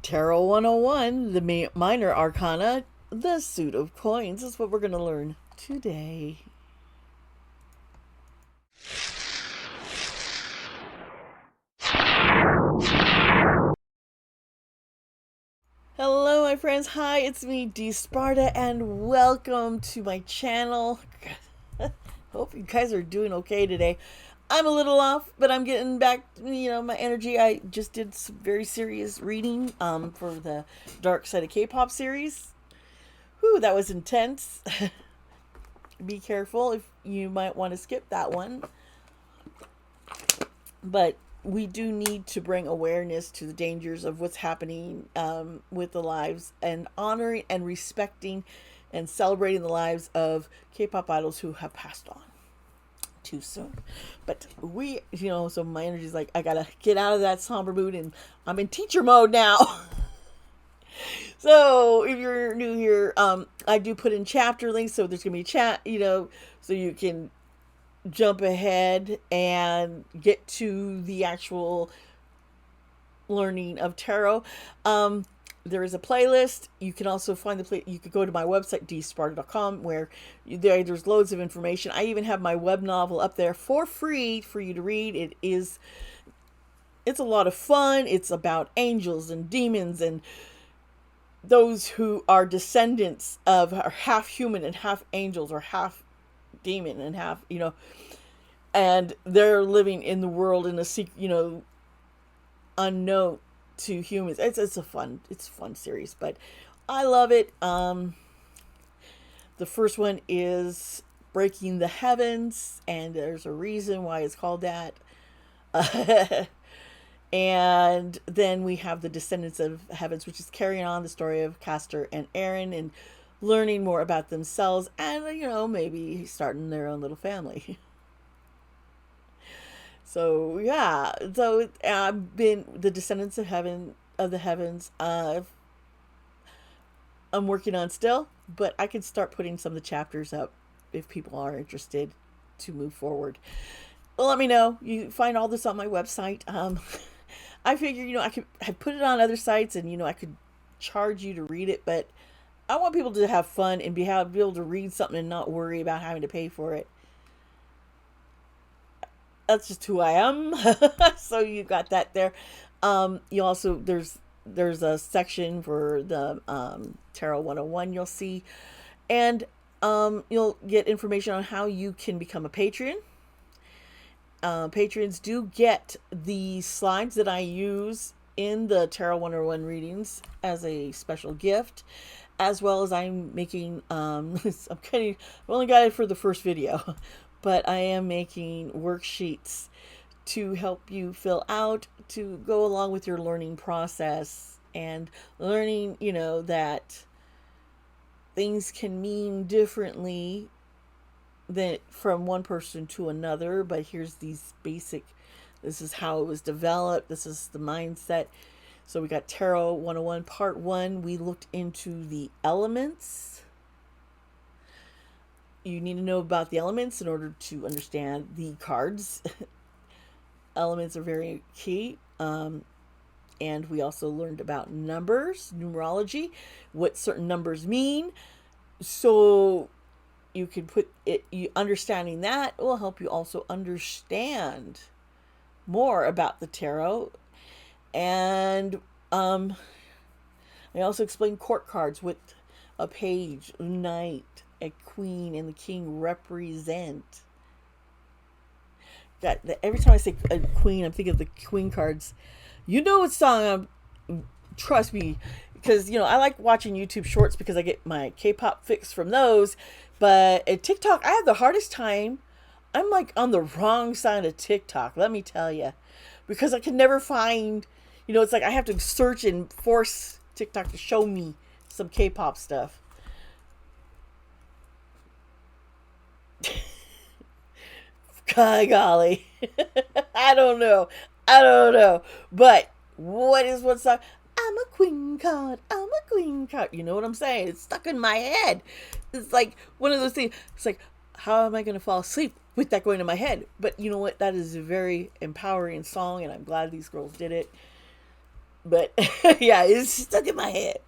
Tarot 101, the minor arcana, the suit of coins is what we're going to learn today. Hello, my friends. Hi, it's me, Dee Sparta, and welcome to my channel. Hope you guys are doing okay today. I'm a little off, but I'm getting back, my energy. I just did some very serious reading for the Dark Side of K-pop series. Whew, that was intense. Be careful if you might want to skip that one. But we do need to bring awareness to the dangers of what's happening with the lives and honoring and respecting and celebrating the lives of K-pop idols who have passed on too soon. But so my energy's like, I gotta get out of that somber mood and I'm in teacher mode now. So if you're new here, I do put in chapter links, so there's gonna be chat, so you can jump ahead and get to the actual learning of tarot. There is a playlist. You can also find you could go to my website dsparta.com where there's loads of information. I even have my web novel up there for free for you to read. It's a lot of fun. It's about angels and demons and those who are descendants of, are half human and half angels, or half demon and half, and they're living in the world in a secret, unknown to humans. It's a fun series, but I love it. The first one is Breaking the Heavens, and there's a reason why it's called that. And then we have the Descendants of Heavens, which is carrying on the story of Castor and Aaron and learning more about themselves and, maybe starting their own little family. So, yeah. So, I've been the Descendants of the Heavens. I'm working on still, but I can start putting some of the chapters up if people are interested to move forward. Well, let me know. You find all this on my website. I figure, I put it on other sites and, I could charge you to read it, but I want people to have fun and be able to read something and not worry about having to pay for it. That's just who I am. So you got that there. You also, there's a section for the Tarot 101 you'll see. And you'll get information on how you can become a patron. Patrons do get the slides that I use in the Tarot 101 readings as a special gift, as well as I'm making, I've only got it for the first video, but I am making worksheets to help you fill out to go along with your learning process and learning, that things can mean differently than from one person to another, but here's these basic, this is how it was developed, this is the mindset. So we got Tarot 101 part 1. We looked into the elements. You need to know about the elements in order to understand the cards. Elements are very key. And we also learned about numbers, numerology, what certain numbers mean. So you can put it, understanding that will help you also understand more about the tarot. And I also explain court cards, what a page, a knight, a queen, and the king represent. Every time I say a queen, I'm thinking of the queen cards. You know what song trust me, because I like watching YouTube shorts because I get my K-pop fix from those. But at TikTok, I have the hardest time. I'm like on the wrong side of TikTok, let me tell you, because I can never find, it's like I have to search and force TikTok to show me some K-pop stuff. God, golly. I don't know. But what is one song? I'm a queen card. I'm a queen card. You know what I'm saying? It's stuck in my head. It's like one of those things. It's like, how am I going to fall asleep with that going in my head? But you know what? That is a very empowering song, and I'm glad these girls did it. But yeah, it's stuck in my head.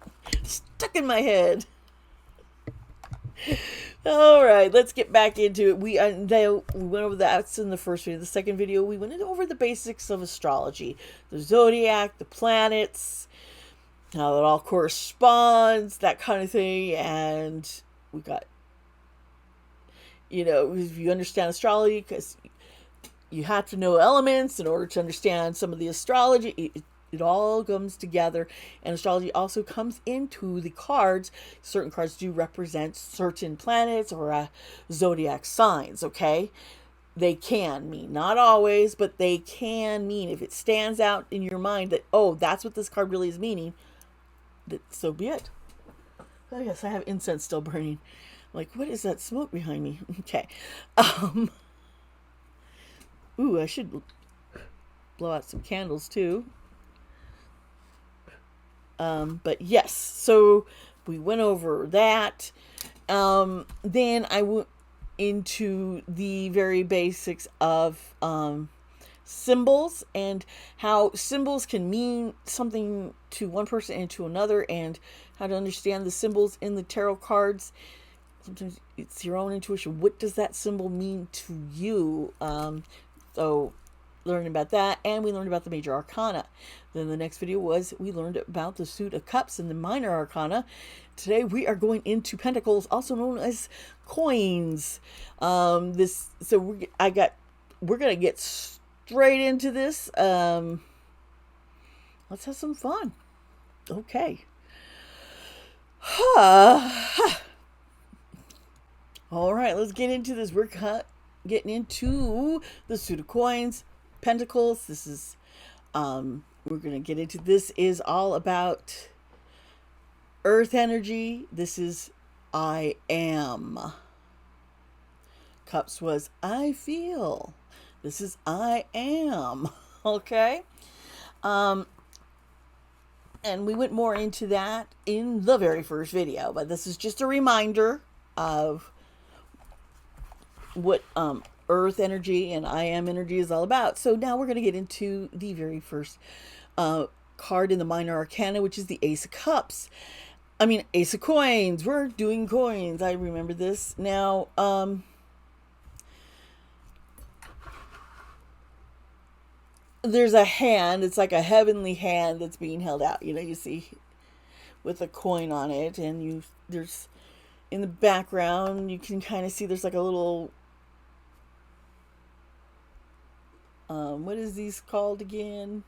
Stuck in my head. All right, let's get back into it. We went over that's in the first video. The second video, we went over the basics of astrology, the zodiac, the planets, how it all corresponds, that kind of thing. And we got, if you understand astrology, because you have to know elements in order to understand some of the astrology. It all comes together, and astrology also comes into the cards. Certain cards do represent certain planets or zodiac signs, okay? They can mean, not always, but they can mean. If it stands out in your mind that, oh, that's what this card really is meaning, that so be it. Oh, yes, I have incense still burning. Like, what is that smoke behind me? Okay. Ooh, I should blow out some candles too. But yes, so we went over that. Then I went into the very basics of symbols and how symbols can mean something to one person and to another, and how to understand the symbols in the tarot cards. Sometimes it's your own intuition. What does that symbol mean to you? So learning about that, and we learned about the major arcana. Then the next video was we learned about the suit of cups and the minor arcana. Today we are going into pentacles, also known as coins. We're gonna get straight into this. Let's have some fun. Okay. All right, let's get into this. We're getting into the suit of coins, pentacles. This is we're going to get into, this is all about earth energy. This is I am. Cups was I feel. This is I am. Okay. And we went more into that in the very first video, but this is just a reminder of what earth energy and I am energy is all about. So now we're going to get into the very first card in the minor arcana, which is the Ace of Cups. I mean, Ace of Coins. We're doing coins. I remember this. Now, there's a hand. It's like a heavenly hand that's being held out. You see with a coin on it, and there's in the background, you can kind of see there's like a little what is these called again?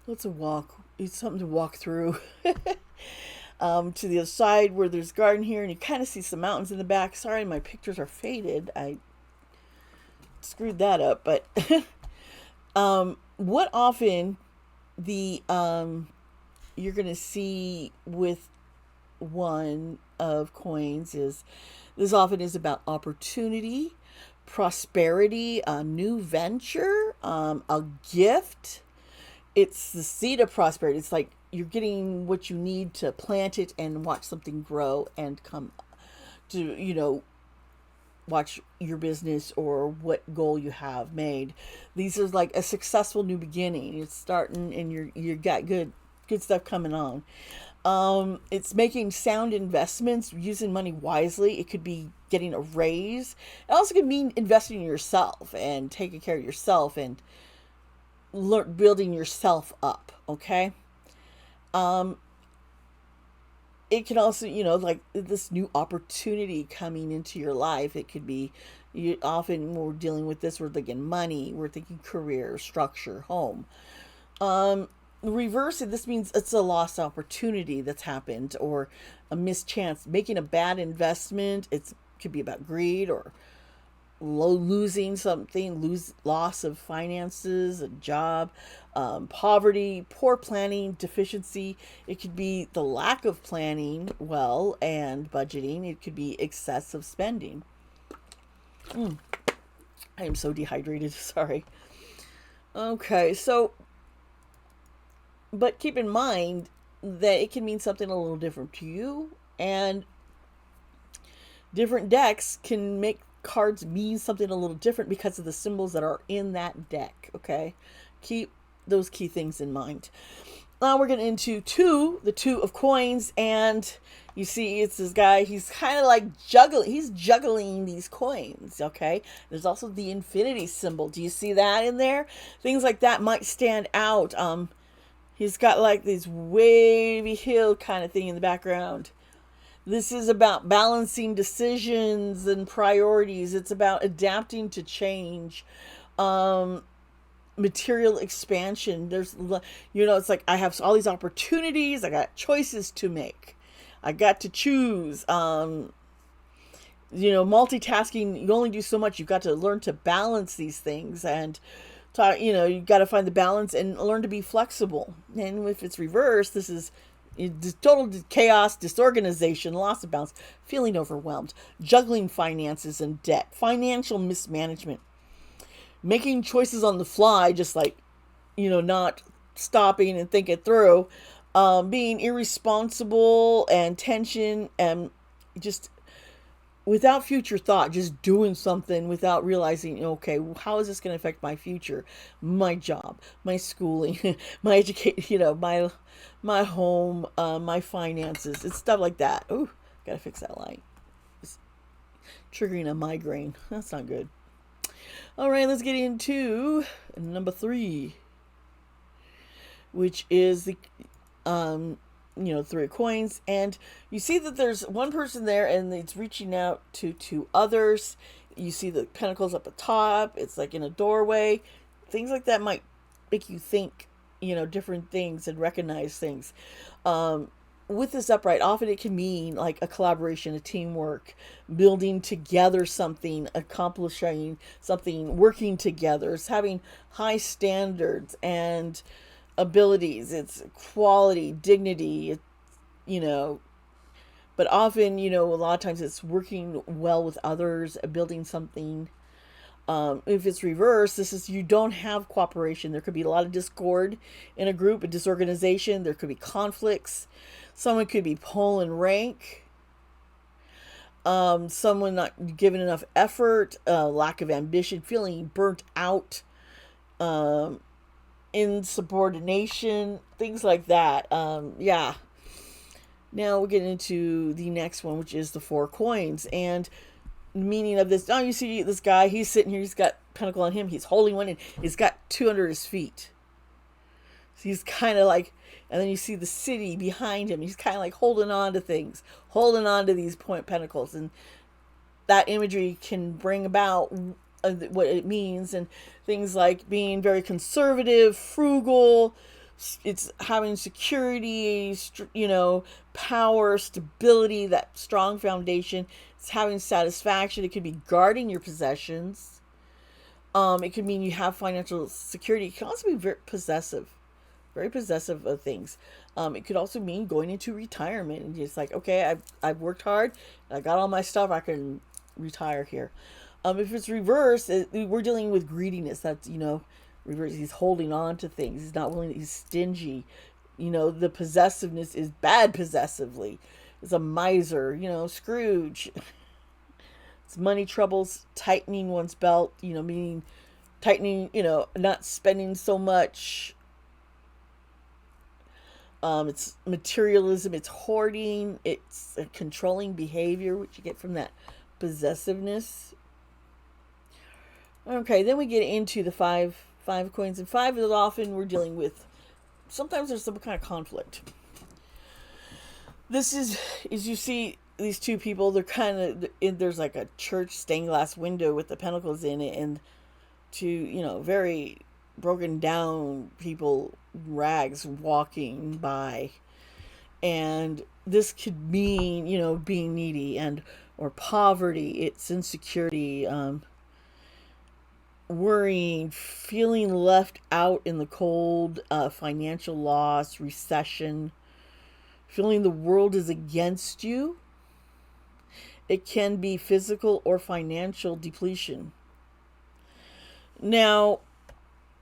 It's something to walk through. To the other side where there's garden here, and you kind of see some mountains in the back. Sorry, my pictures are faded. I screwed that up, but what often the you're gonna see with one of coins is this often is about opportunity, prosperity, a new venture, a gift. It's the seed of prosperity. It's like you're getting what you need to plant it and watch something grow and come to, watch your business or what goal you have made. These are like a successful new beginning. It's starting, and you got good stuff coming on. It's making sound investments, using money wisely. It could be getting a raise. It also could mean investing in yourself and taking care of yourself and building yourself up. Okay. It can also, like this new opportunity coming into your life. It could be, you often, when we're dealing with this, we're thinking money, we're thinking career, structure, home. Reverse it, this means it's a lost opportunity that's happened, or a mischance, making a bad investment. It could be about greed or losing something, loss of finances, a job, poverty, poor planning, deficiency. It could be the lack of planning well and budgeting. It could be excessive spending. I am so dehydrated. Sorry. Okay, so, but keep in mind that it can mean something a little different to you, and different decks can make cards mean something a little different because of the symbols that are in that deck. Okay, keep those key things in mind. Now we're getting into the two of coins, and you see it's this guy. He's kind of like juggling. He's juggling these coins. Okay. There's also the infinity symbol. Do you see that in there? Things like that might stand out. He's got like this wavy hill kind of thing in the background. This is about balancing decisions and priorities. It's about adapting to change. Material expansion. It's like I have all these opportunities. I got choices to make. I got to choose. Multitasking, you only do so much. You've got to learn to balance these things, and you got to find the balance and learn to be flexible. And if it's reversed, this is total chaos, disorganization, loss of balance, feeling overwhelmed, juggling finances and debt, financial mismanagement, making choices on the fly, just like, not stopping and think it through, being irresponsible and tension, and just without future thought, just doing something without realizing, okay, how is this going to affect my future, my job, my schooling, my education, my home, my finances. It's stuff like that. Ooh, gotta fix that light. It's triggering a migraine. That's not good. All right, let's get into number 3, which is the, Three of Coins. And you see that there's one person there, and it's reaching out to 2 others. You see the pentacles up at top. It's like in a doorway. Things like that might make you think, different things and recognize things. With this upright, often it can mean like a collaboration, a teamwork, building together something, accomplishing something, working together. It's having high standards and abilities. It's quality, dignity, but often, a lot of times it's working well with others, building something. If it's reversed, this is you don't have cooperation. There could be a lot of discord in a group, a disorganization. There could be conflicts. Someone could be pulling rank. Someone not giving enough effort, lack of ambition, feeling burnt out, insubordination, things like that. Yeah. Now we're getting into the next one, which is the 4 coins. And meaning of this, you see this guy, he's sitting here, he's got pentacle on him, he's holding one, and he's got 2 under his feet. So he's kind of like, and then you see the city behind him. He's kind of like holding on to things, holding on to these pentacles. And that imagery can bring about what it means, and things like being very conservative, frugal. It's having security, power, stability, that strong foundation. It's having satisfaction. It could be guarding your possessions. It could mean you have financial security. It can also be very possessive of things. It could also mean going into retirement, and it's like, okay, I've worked hard, I got all my stuff, I can retire here. If it's reversed, we're dealing with greediness. That's, reverse. He's holding on to things. He's not willing. He's stingy. The possessiveness is bad possessively. It's a miser, Scrooge. It's money troubles, tightening one's belt, meaning tightening, not spending so much. It's materialism, it's hoarding, it's a controlling behavior, which you get from that possessiveness. Okay, then we get into the five coins, and 5 is often we're dealing with, sometimes there's some kind of conflict. This is you see these 2 people, they're kind of, there's like a church stained glass window with the pentacles in it, and 2, very broken down people, rags, walking by. And this could mean, being needy or poverty. It's insecurity, worrying, feeling left out in the cold, financial loss, recession, feeling the world is against you. It can be physical or financial depletion. Now,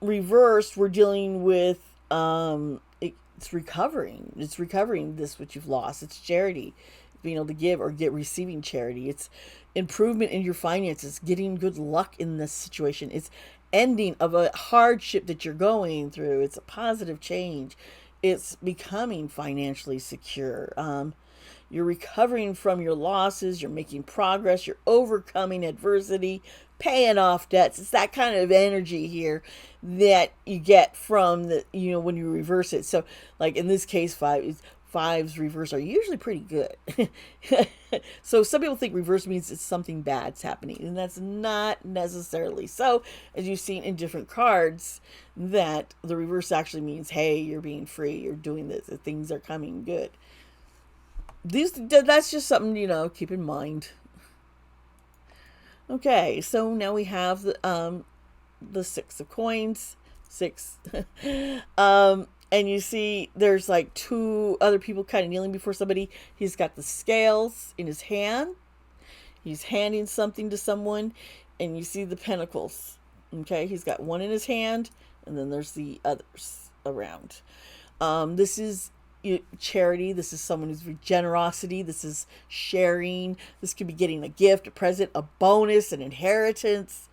reversed, we're dealing with it's recovering. It's recovering this which you've lost. It's charity, being able to give or receiving charity. It's improvement in your finances, getting good luck in this situation. It's ending of a hardship that you're going through. It's a positive change. It's becoming financially secure. You're recovering from your losses. You're making progress. You're overcoming adversity, paying off debts. It's that kind of energy here that you get from the, when you reverse it. So, like in this case, fives reverse are usually pretty good. So some people think reverse means it's something bad's happening, and that's not necessarily so. As you've seen in different cards, that the reverse actually means, hey, you're being free, you're doing this, things are coming good. That's just something, keep in mind. Okay, so now we have the six of coins, six. And you see there's like two other people kind of kneeling before somebody. He's got the scales in his hand. He's handing something to someone, and you see the pentacles. Okay, he's got one in his hand, and then there's the others around. This is charity. This is someone who's generosity. This is sharing. This could be getting a gift, a present, a bonus, an inheritance.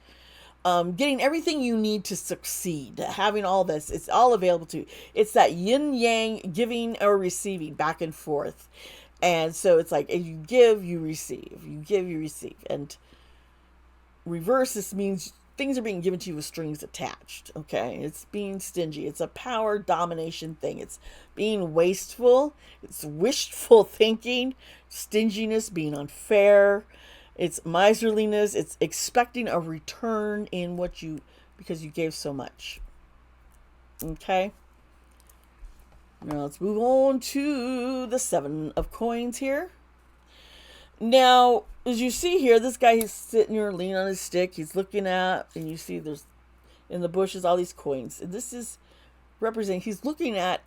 Getting everything you need to succeed, having all this, it's all available to you. It's that yin yang, giving or receiving, back and forth. And so it's like, if you give, you receive. You give, you receive. And reverse, this means things are being given to you with strings attached. Okay, it's being stingy. It's a power domination thing. It's being wasteful. It's wishful thinking, stinginess, being unfair. It's miserliness. It's expecting a return in because you gave so much. Okay. Now let's move on to the seven of coins here. Now, as you see here, this guy, he's sitting here leaning on his stick. He's looking at, and you see there's in the bushes all these coins. And this is representing, he's looking at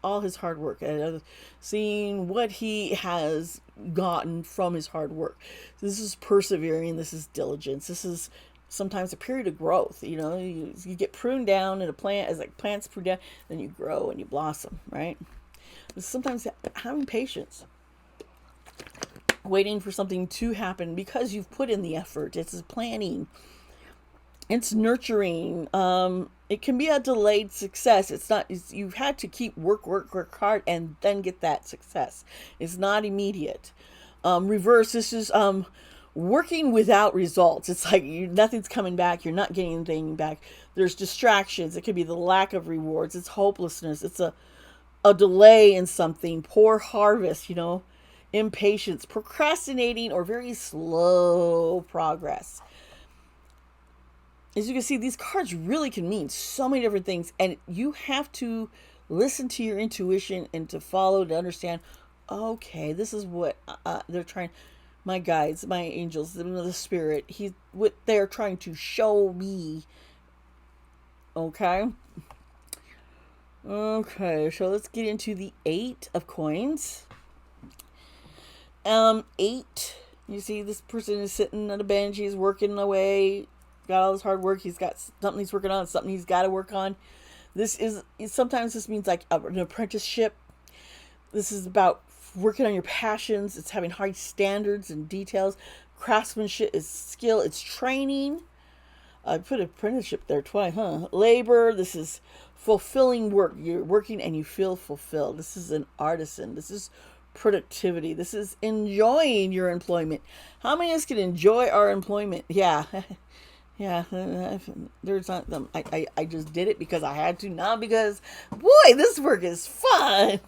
all his hard work and seeing what he has gotten from his hard work. This is persevering. This is diligence. This is sometimes a period of growth. You get pruned down in a plant, as like plants prune down, then you grow and you blossom, right? Sometimes having patience, waiting for something to happen because you've put in the effort. It's planning. It's nurturing. It can be a delayed success. You've had to keep work hard and then get that success. It's not immediate. Reverse, this is working without results. It's like nothing's coming back. You're not getting anything back. There's distractions. It could be the lack of rewards. It's hopelessness. It's a delay in something. Poor harvest, impatience, procrastinating, or very slow progress. As you can see, these cards really can mean so many different things, and you have to listen to your intuition and to follow, to understand, okay, this is what they're trying, my guides, my angels, the spirit, what they're trying to show me. Okay, so let's get into the eight of coins. Eight, you see this person is sitting on a bench, he's working away, got all this hard work, he's got something he's working on, something he's got to work on. Sometimes this means like an apprenticeship. This is about working on your passions. It's having high standards and details. Craftsmanship is skill. It's training. I put apprenticeship there twice, huh? Labor. This is fulfilling work. You're working and you feel fulfilled. This is an artisan. This is productivity. This is enjoying your employment. How many of us can enjoy our employment? Yeah. Yeah, there's not them. I just did it because I had to, not because, boy, this work is fun.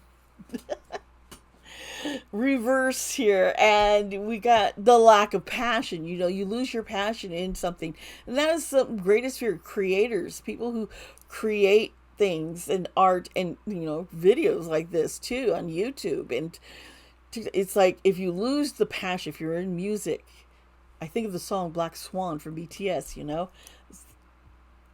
Reverse here, and we got the lack of passion. You lose your passion in something, and that is the greatest fear. Creators, people who create things and art and videos like this too on YouTube, and it's like if you lose the passion, if you're in music. I think of the song Black Swan from BTS,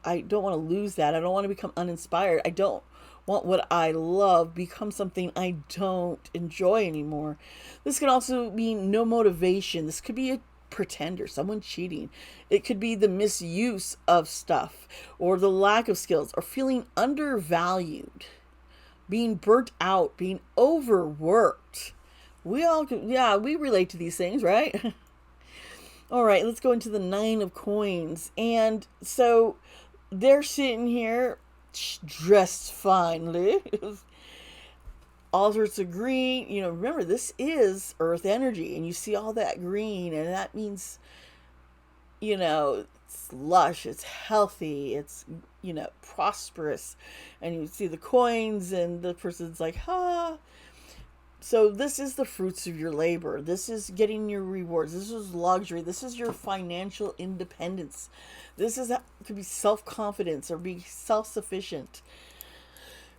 I don't want to lose that. I don't want to become uninspired. I don't want what I love become something I don't enjoy anymore. This can also mean no motivation. This could be a pretender, someone cheating. It could be the misuse of stuff or the lack of skills or feeling undervalued, being burnt out, being overworked. We relate to these things, right? All right, let's go into the Nine of Coins. And so they're sitting here dressed finely. All sorts of green. You know, remember, this is earth energy, and you see all that green, and that means, you know, it's lush, it's healthy, it's, you know, prosperous. And you see the coins, and the person's like, ha. So this is the fruits of your labor. This is getting your rewards. This is luxury. This is your financial independence. This is could be self-confidence or be self-sufficient.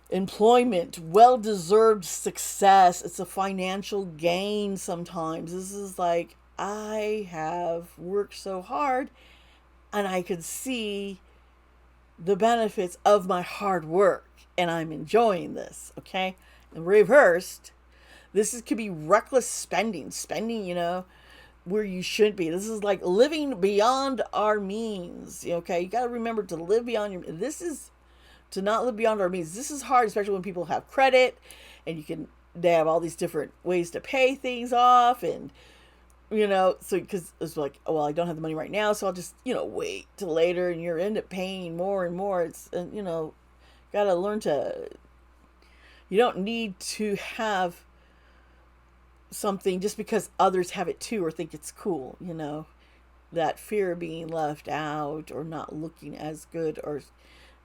Employment, well-deserved success. It's a financial gain sometimes. This is like, I have worked so hard and I could see the benefits of my hard work and I'm enjoying this, okay? And reversed, could be reckless spending, you know, where you shouldn't be. This is like living beyond our means, okay? You got to remember to live beyond your, to not live beyond our means. This is hard, especially when people have credit and they have all these different ways to pay things off. And, you know, so because it's like, oh, well, I don't have the money right now, so I'll just, you know, wait till later, and you end up paying more and more. It's, you know, got to learn you don't need to have something just because others have it too or think it's cool, you know. That fear of being left out or not looking as good or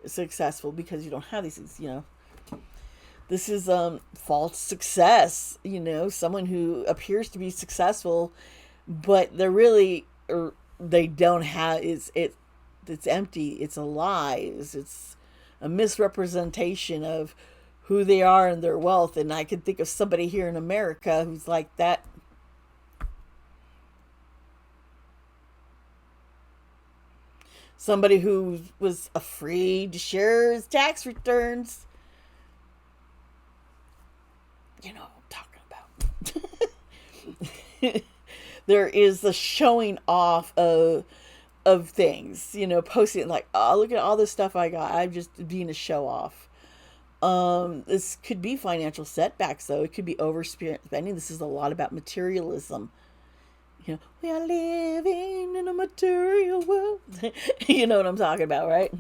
successful because you don't have these things, you know. This is false success, you know, someone who appears to be successful but they're really, or they don't have, it's empty, it's a lie, it's a misrepresentation of who they are and their wealth. And I can think of somebody here in America who's like that. Somebody who was afraid to share his tax returns. You know what I'm talking about. There is the showing off of things, you know, posting like, oh, look at all this stuff I got. I'm just being a show off. This could be financial setbacks, though. It could be overspending. This is a lot about materialism. You know, we are living in a material world. You know what I'm talking about, right?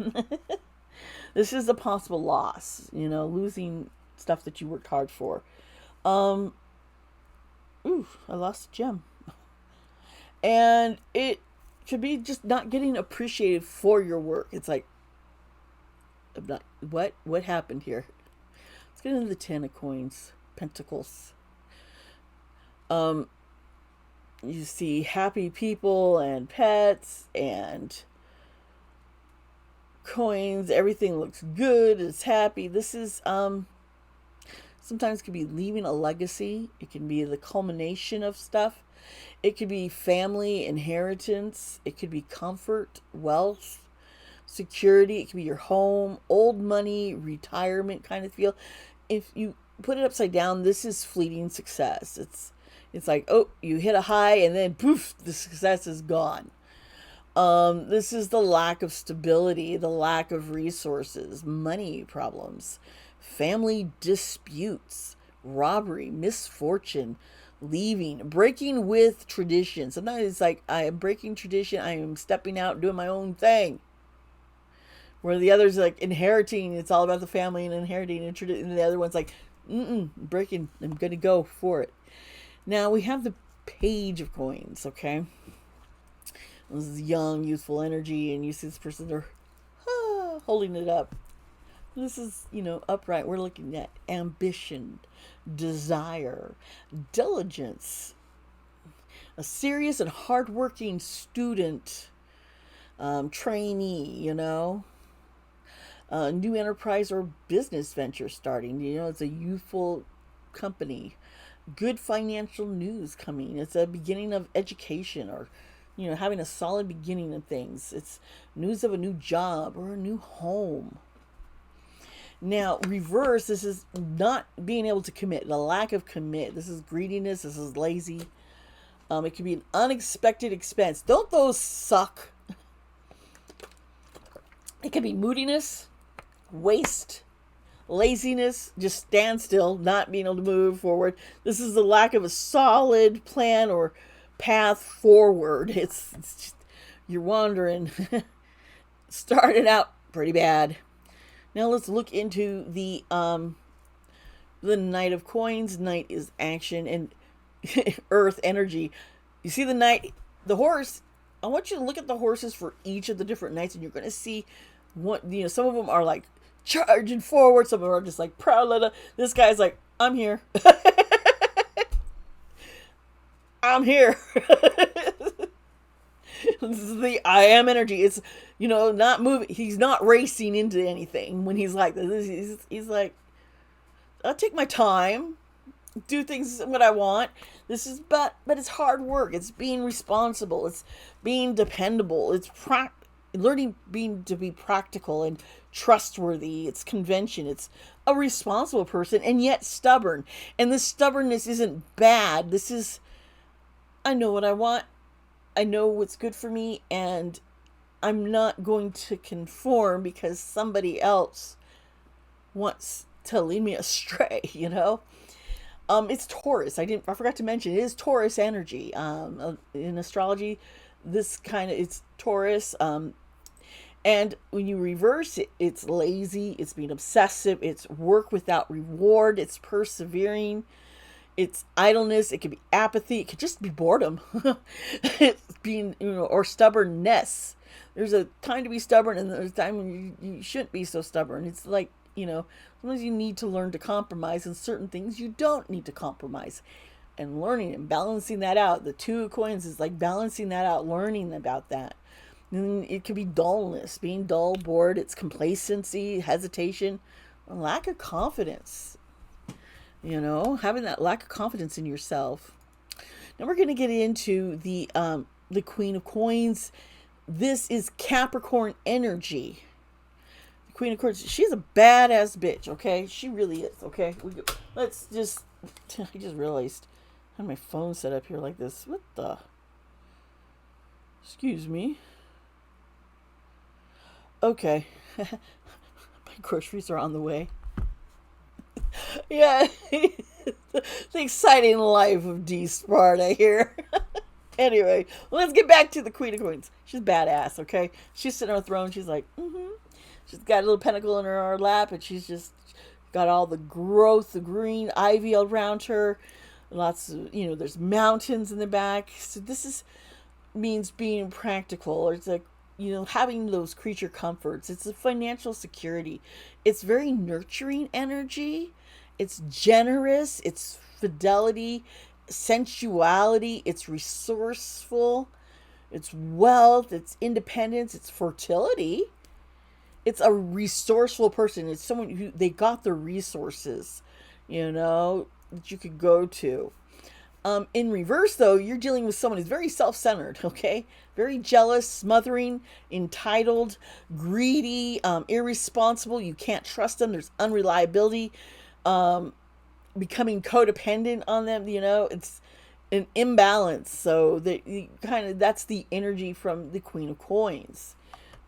This is a possible loss, you know, losing stuff that you worked hard for. Ooh, I lost a gem. And it could be just not getting appreciated for your work. It's like, I'm not, what happened here? Let's get into the Ten of Coins, Pentacles. You see happy people and pets and coins. Everything looks good. It's happy. This is sometimes it can be leaving a legacy. It can be the culmination of stuff. It could be family inheritance. It could be comfort, wealth, security. It could be your home, old money, retirement kind of feel. If you put it upside down, this is fleeting success. It's like, oh, you hit a high and then poof, the success is gone. This is the lack of stability, the lack of resources, money problems, family disputes, robbery, misfortune, leaving, breaking with tradition. Sometimes it's like, I am breaking tradition. I am stepping out, doing my own thing. Where the other's like inheriting, it's all about the family and inheriting and tradition. And the other one's like, breaking, I'm going to go for it. Now we have the Page of Coins, okay? This is young, youthful energy, and you see this person, they're holding it up. This is, you know, upright. We're looking at ambition, desire, diligence, a serious and hardworking student, trainee, you know, new enterprise or business venture starting. You know, it's a youthful company. Good financial news coming. It's a beginning of education or, you know, having a solid beginning of things. It's news of a new job or a new home. Now, reverse, this is not being able to commit, the lack of commit. This is greediness. This is lazy. It could be an unexpected expense. Don't those suck? It could be moodiness, waste, laziness, just stand still, not being able to move forward. This is the lack of a solid plan or path forward. It's just, you're wandering. Started out pretty bad. Now let's look into the Knight of Coins. Knight is action and earth energy. You see the knight, the horse. I want you to look at the horses for each of the different knights, and you're going to see what, you know, some of them are like charging forward, some of them are just like proud. This guy's like, I'm here. I'm here. This is the I am energy. It's, you know, not moving. He's not racing into anything when he's like this. He's like, I'll take my time, do things what I want. This is, but it's hard work. It's being responsible. It's being dependable. It's learning being to be practical and trustworthy. It's convention. It's a responsible person and yet stubborn. And this stubbornness isn't bad. This is, I know what I want. I know what's good for me, and I'm not going to conform because somebody else wants to lead me astray, you know? It's Taurus. I forgot to mention, it is Taurus energy. In astrology, it's Taurus. And when you reverse it, it's lazy, it's being obsessive, it's work without reward, it's persevering, it's idleness, it could be apathy, it could just be boredom. It's being, you know, or stubbornness. There's a time to be stubborn, and there's a time when you shouldn't be so stubborn. It's like, you know, sometimes you need to learn to compromise, and certain things you don't need to compromise. And learning and balancing that out. The Two of Coins is like balancing that out, learning about that. And it could be dullness, being dull, bored. It's complacency, hesitation, a lack of confidence. You know, having that lack of confidence in yourself. Now we're going to get into the Queen of Coins. This is Capricorn energy. The Queen of Coins, she's a badass bitch, okay? She really is, okay? Let's just, I just realized I had my phone set up here like this. What the? Excuse me. Okay. My groceries are on the way. Yeah. The exciting life of Dee Sparta here. Anyway, let's get back to the Queen of Coins. She's badass, okay? She's sitting on a throne. She's like, She's got a little pentacle in her lap, and she's just got all the growth, the green ivy around her. Lots of, you know, there's mountains in the back. So means being practical, or it's like, you know, having those creature comforts. It's a financial security. It's very nurturing energy. It's generous. It's fidelity, sensuality. It's resourceful. It's wealth. It's independence. It's fertility. It's a resourceful person. It's someone who, they got the resources, you know, that you could go to. In reverse, though, you're dealing with someone who's very self-centered, okay? Very jealous, smothering, entitled, greedy, irresponsible. You can't trust them. There's unreliability, becoming codependent on them, you know. It's an imbalance. So that's the energy from the Queen of Coins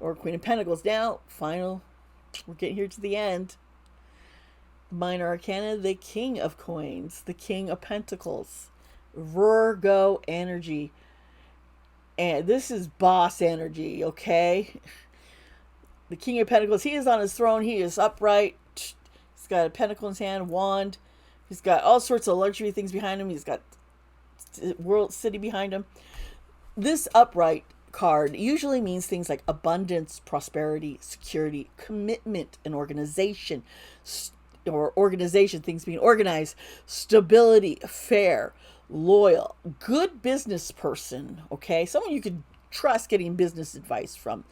or Queen of Pentacles. Now, we're getting here to the end. Minor Arcana, the King of Coins, the King of Pentacles. Virgo energy, and this is boss energy, okay? The King of Pentacles, he is on his throne. He is upright. He's got a pentacle in his hand, wand. He's got all sorts of luxury things behind him. He's got world city behind him. This upright card usually means things like abundance, prosperity, security, commitment, and organization, things being organized, stability, fair, loyal, good business person, okay? Someone you could trust getting business advice from.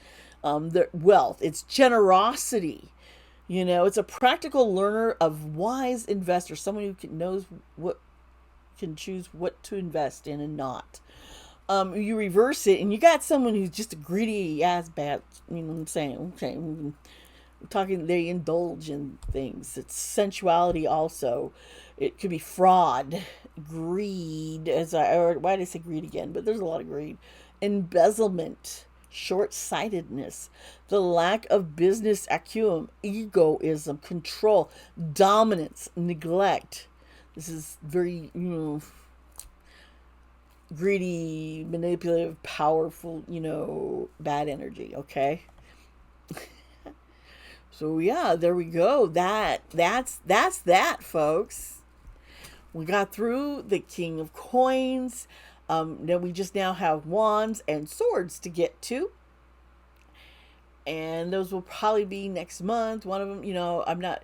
Their wealth, it's generosity, you know, it's a practical learner of wise investor, someone who knows what, can choose what to invest in and not. You reverse it, and you got someone who's just a greedy ass bat. I mean, I'm saying, okay, we're talking, they indulge in things. It's sensuality also. It could be fraud, greed, why did I say greed again? But there's a lot of greed. Embezzlement, short-sightedness, the lack of business acumen, egoism, control, dominance, neglect. This is very, you know, greedy, manipulative, powerful, bad energy, okay? So yeah, there we go. That's that, folks. We got through the King of Coins. Then we just now have wands and swords to get to. And those will probably be next month. One of them, I'm not.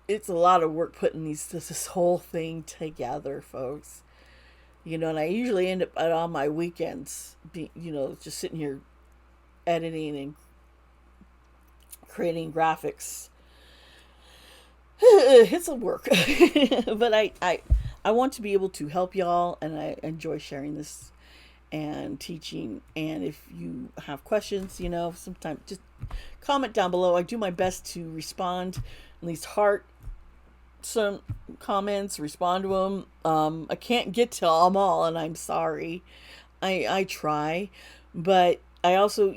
It's a lot of work putting this whole thing together, folks. And I usually end up on my weekends, just sitting here editing and creating graphics. It's a work, but I want to be able to help y'all, and I enjoy sharing this and teaching. And if you have questions, sometimes just comment down below. I do my best to respond, at least heart some comments, respond to them. I can't get to them all, and I'm sorry. I try, but I also,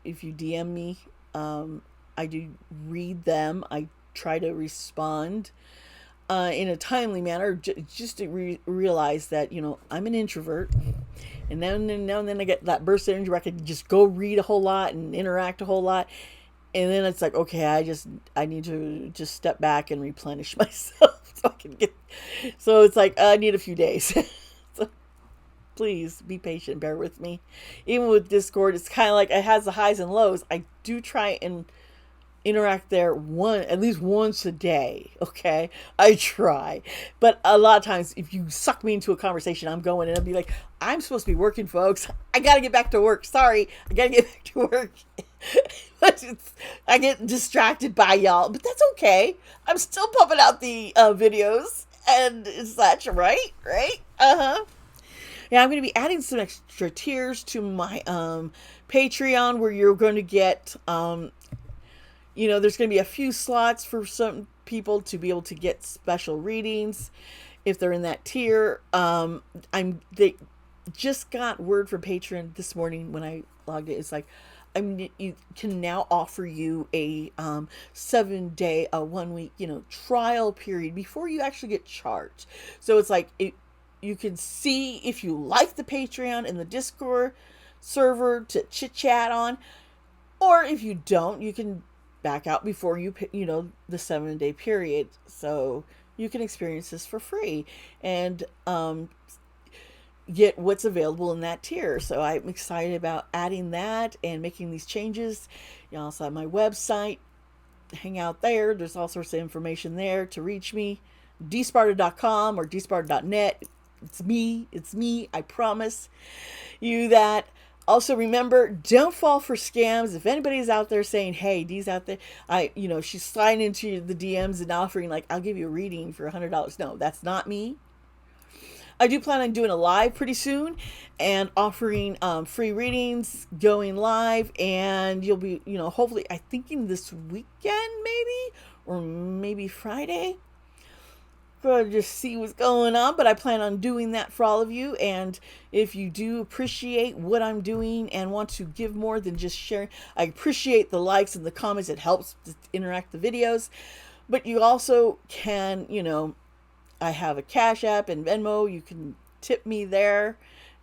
if you DM me, I do read them. I try to respond in a timely manner, just to realize that I'm an introvert, and now and then I get that burst of energy where I can just go read a whole lot and interact a whole lot, and then it's like, okay, I need to just step back and replenish myself so I can get. So it's like I need a few days. So please be patient, bear with me. Even with Discord, it's kind of like it has the highs and lows. I do try and interact there at least once a day. Okay, I try, but a lot of times if you suck me into a conversation, I'm going and I'll be like, I'm supposed to be working, folks. I gotta get back to work. Sorry, I gotta get back to work. But I get distracted by y'all, but that's okay. I'm still pumping out the videos and such, right? Yeah, I'm going to be adding some extra tiers to my Patreon, where you're going to get there's going to be a few slots for some people to be able to get special readings if they're in that tier. They just got word from Patreon this morning when I logged in. It's like, you can now offer you a 7-day, a 1-week, trial period before you actually get charged. So it's like you can see if you like the Patreon and the Discord server to chit chat on, or if you don't, you can back out before the 7-day period, so you can experience this for free and get what's available in that tier. So I'm excited about adding that and making these changes. You also have my website, hang out there. There's all sorts of information there to reach me. dsparta.com or dsparta.net. It's me, I promise you that. Also, remember, don't fall for scams. If anybody's out there saying, hey, Dee's out there, she's sliding into the DMs and offering, like, I'll give you a reading for $100. No, that's not me. I do plan on doing a live pretty soon and offering free readings, going live, and you'll be, hopefully, I'm thinking this weekend maybe, or maybe Friday. Gonna just see what's going on, but I plan on doing that for all of you. And if you do appreciate what I'm doing and want to give more than just sharing, I appreciate the likes and the comments. It helps to interact the videos. But you also can, I have a Cash App and Venmo. You can tip me there.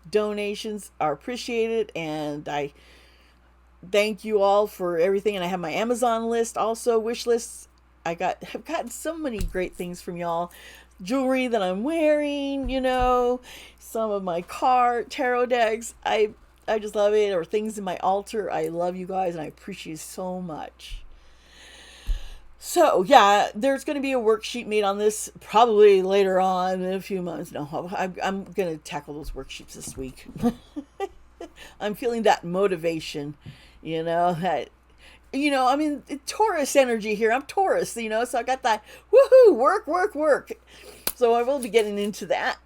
Donations are appreciated, and I thank you all for everything. And I have my Amazon list, also wish lists. I've gotten so many great things from y'all. Jewelry that I'm wearing, some of my tarot decks. I just love it. Or things in my altar. I love you guys and I appreciate it so much. So yeah, there's going to be a worksheet made on this probably later on in a few months. No, I'm going to tackle those worksheets this week. I'm feeling that motivation, that Taurus energy here. I'm Taurus, so I got that woohoo, work. So I will be getting into that.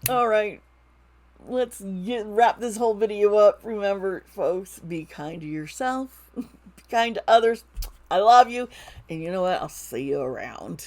All right, let's wrap this whole video up. Remember, folks, be kind to yourself, be kind to others. I love you, and you know what? I'll see you around.